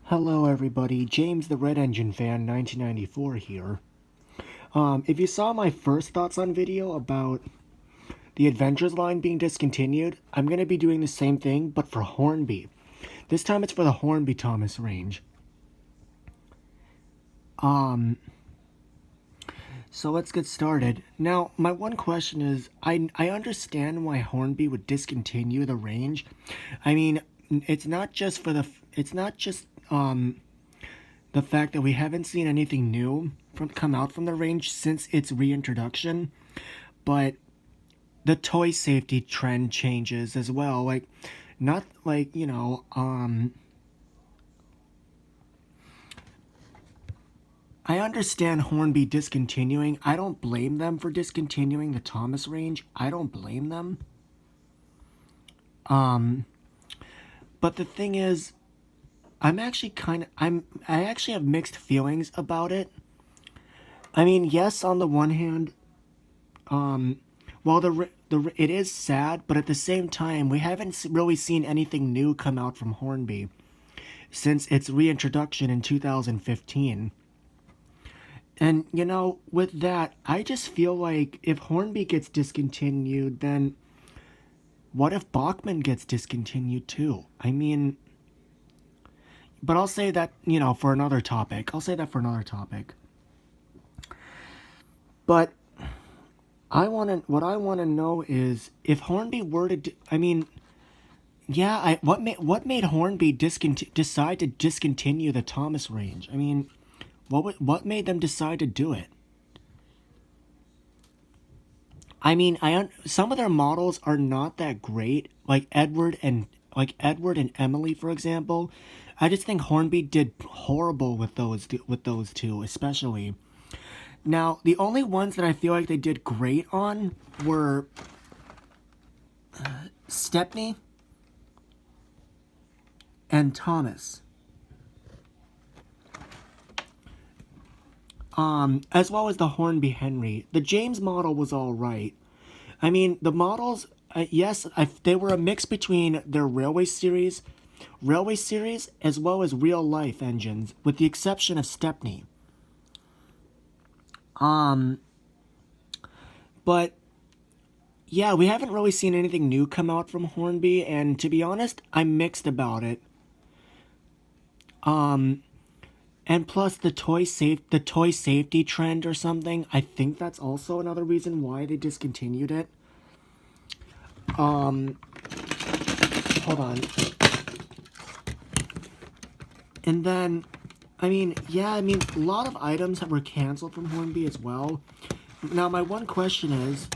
Hello everybody, James the Red Engine Fan 1994 here. If you saw my first thoughts on video about the Adventures line being discontinued, I'm going to be doing the same thing, but for Hornby. This time it's for the Hornby Thomas range. So let's get started. Now, my one question is, I understand why Hornby would discontinue the range. I mean, it's not just the fact that we haven't seen anything new come out from the range since its reintroduction, but the toy safety trend changes as well. Not like, I understand Hornby discontinuing. I don't blame them for discontinuing the Thomas range. I don't blame them. But the thing is, I actually have mixed feelings about it. I mean, yes, on the one hand, while it is sad, but at the same time, we haven't really seen anything new come out from Hornby since its reintroduction in 2015. And, with that, I just feel like if Hornby gets discontinued, then what if Bachman gets discontinued too? I mean, but I'll say that, for another topic. I'll say that for another topic. But what I want to know is if Hornby were to, what made Hornby decide to discontinue the Thomas range? I mean, what made them decide to do it? I mean, some of their models are not that great, like Edward and Emily, for example. I just think Hornby did horrible with those two, especially. Now, the only ones that I feel like they did great on were Stepney and Thomas. As well as the Hornby Henry. The James model was alright. I mean, the models, yes, they were a mix between their railway series, as well as real life engines, with the exception of Stepney. But yeah, we haven't really seen anything new come out from Hornby, and to be honest, I'm mixed about it. And plus the toy safety trend or something, I think that's also another reason why they discontinued it. Hold on. And then, a lot of items were canceled from Hornby as well. Now, my one question is,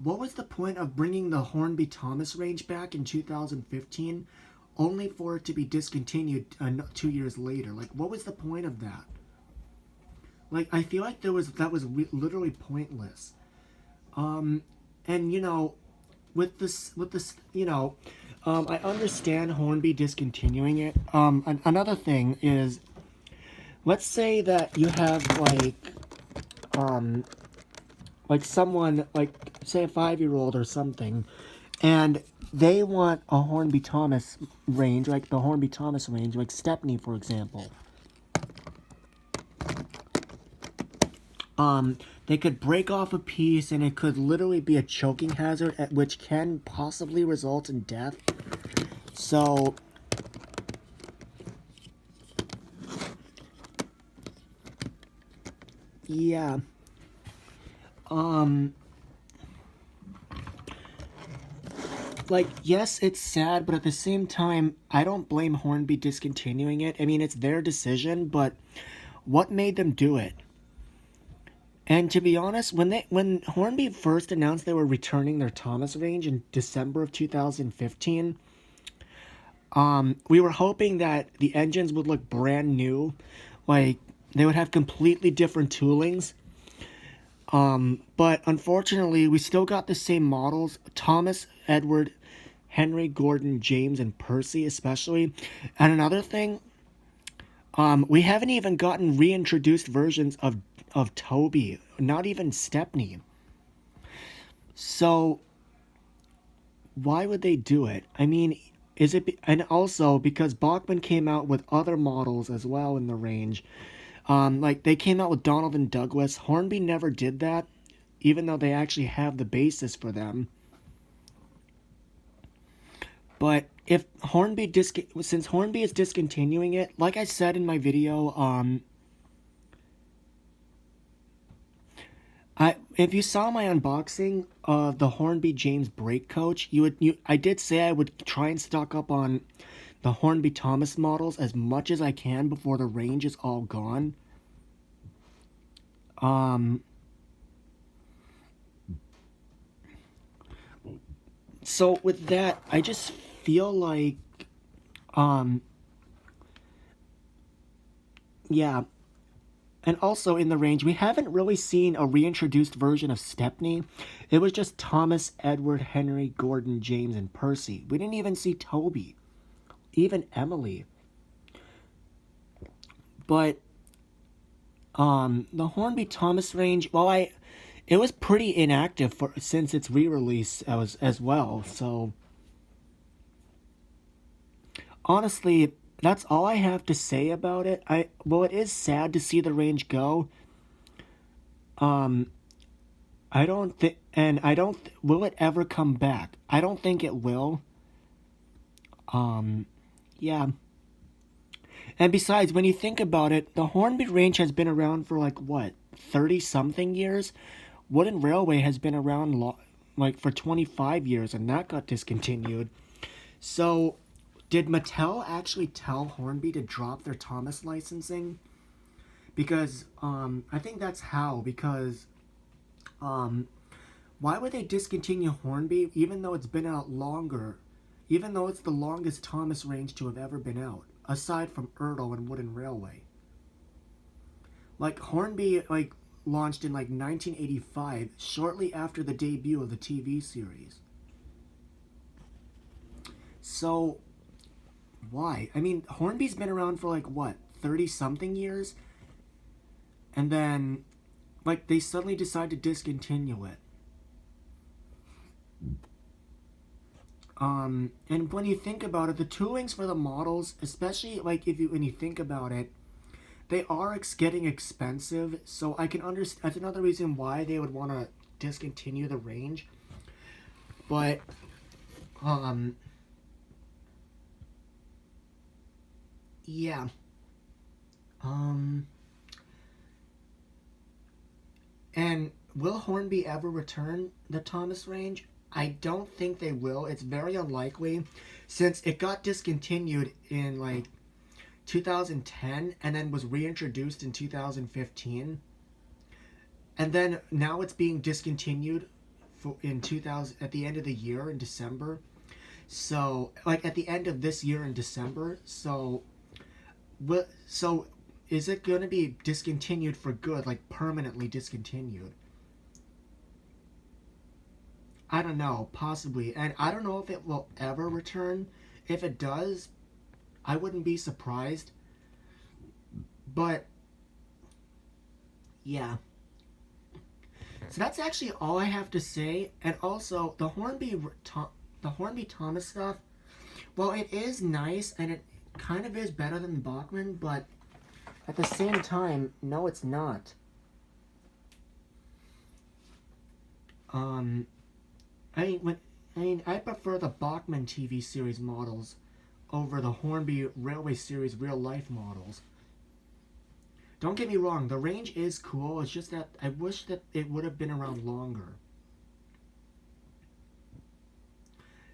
what was the point of bringing the Hornby Thomas range back in 2015, only for it to be discontinued 2 years later? Like, what was the point of that? Like, I feel like that was literally pointless. And with this, I understand Hornby discontinuing it. Another thing is, let's say that you have someone, say a 5-year-old or something, and they want a Hornby Thomas range, like the Hornby Thomas range, like Stepney, for example. They could break off a piece, and it could literally be a choking hazard, which can possibly result in death. So, yeah. Yes, it's sad, but at the same time, I don't blame Hornby discontinuing it. I mean, it's their decision, but what made them do it? And to be honest, when Hornby first announced they were returning their Thomas range in December of 2015, we were hoping that the engines would look brand new, like they would have completely different toolings. But unfortunately, we still got the same models: Thomas, Edward, Henry, Gordon, James, and Percy, especially. And another thing, we haven't even gotten reintroduced versions of Toby, not even Stepney. So why would they do it? I mean, and also because Bachman came out with other models as well in the range. Like they came out with Donald and Douglas. Hornby never did that, even though they actually have the basis for them. But if since Hornby is discontinuing it, like I said in my video, if you saw my unboxing of the Hornby James brake coach, I did say I would try and stock up on the Hornby Thomas models as much as I can before the range is all gone. So with that, I just feel like, um, yeah. And also in the range, we haven't really seen a reintroduced version of Stepney. It was just Thomas, Edward, Henry, Gordon, James, and Percy. We didn't even see Toby, even Emily. But the Hornby Thomas range, it was pretty inactive since its re-release as well. So honestly, that's all I have to say about it. It is sad to see the range go. I don't think, and I don't. Will it ever come back? I don't think it will. Yeah. And besides, when you think about it, the Hornby range has been around for like what, 30 something years. Wooden Railway has been around like for 25 years, and that got discontinued. So, did Mattel actually tell Hornby to drop their Thomas licensing? Because I think that's how. Because why would they discontinue Hornby even though it's been out longer? Even though it's the longest Thomas range to have ever been out, aside from Ertl and Wooden Railway. Like Hornby launched in like 1985, shortly after the debut of the TV series. So why? I mean, Hornby's been around for like what, 30 something years? And then like they suddenly decide to discontinue it. And when you think about it, the toolings for the models, especially like when you think about it, they are getting expensive. So I can understand. That's another reason why they would want to discontinue the range. But yeah. And will Hornby ever return the Thomas range? I don't think they will. It's very unlikely since it got discontinued in like 2010 and then was reintroduced in 2015. And then now it's being discontinued in 2000 at the end of the year in December. So, like at the end of this year in December. So is it going to be discontinued for good, like permanently discontinued? I don't know, possibly. And I don't know if it will ever return. If it does, I wouldn't be surprised. But yeah. So that's actually all I have to say. And also the Hornby Thomas stuff, well, it is nice and it kind of is better than Bachman, but at the same time, no, it's not. I prefer the Bachman TV series models over the Hornby Railway series real life models. Don't get me wrong, the range is cool. It's just that I wish that it would have been around longer.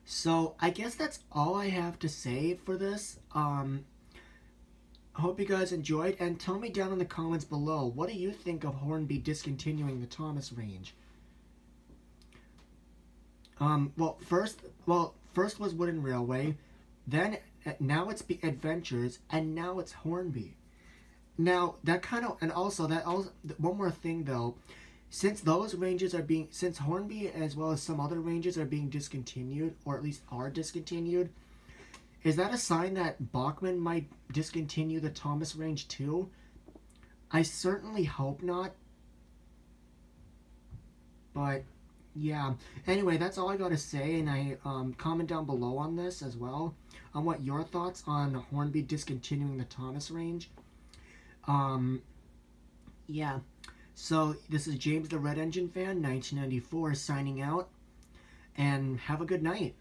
So I guess that's all I have to say for this. I hope you guys enjoyed, and tell me down in the comments below, what do you think of Hornby discontinuing the Thomas range? First was Wooden Railway, then now it's Adventures, and now it's Hornby. Now that kind of, and also one more thing though, since Hornby as well as some other ranges are being discontinued, or at least are discontinued, is that a sign that Bachman might discontinue the Thomas range too? I certainly hope not. But Yeah. Anyway, that's all I got to say, and I comment down below on this as well on what your thoughts on Hornby discontinuing the Thomas range. Um, yeah. So this is James the Red Engine Fan, 1994, signing out, and have a good night.